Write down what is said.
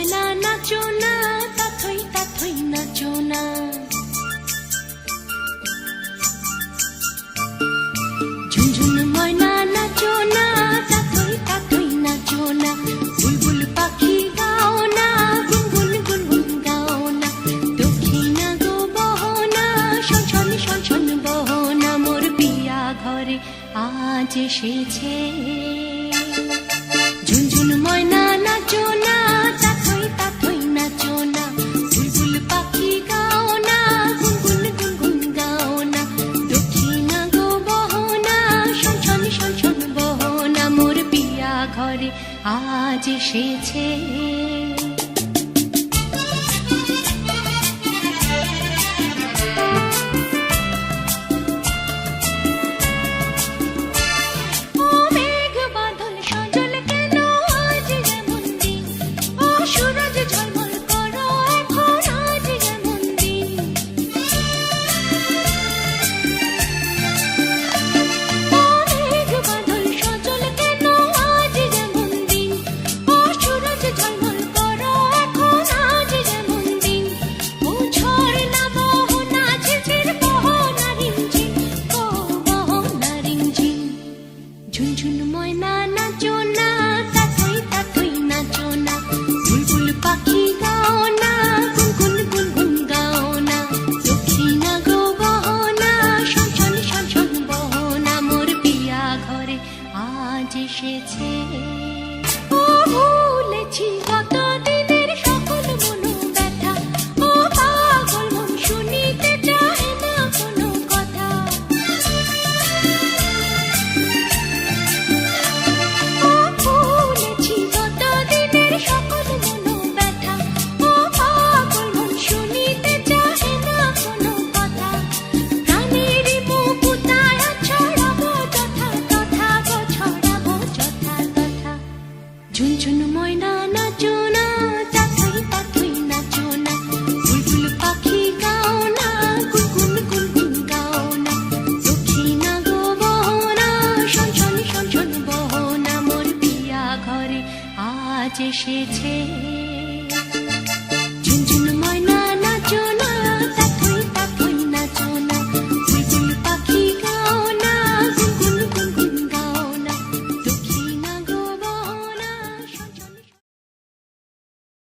ময়না নাচো না, তাথই তাথই নাচো না। ঝুনঝুন ময়না নাচো না, তাথই তাথই নাচো না। বুলবুল পাখি গাও না, গুনগুন গুনগুন গাও না। দক্ষিণা গো বহনা, শনশন শনশন বহনা। মোর পিয়া ঘরে আজ এসেছে। ঝুনঝুন ময়না নাচো না, তাথই তাথই নাচো না। বুলবুল পাখি গাও না, গুনগুন গুনগুন গাও না। দক্ষিণা গো বহনা, শনশন শনশন বহনা। মোর পিয়া ঘরে আজ এসেছে।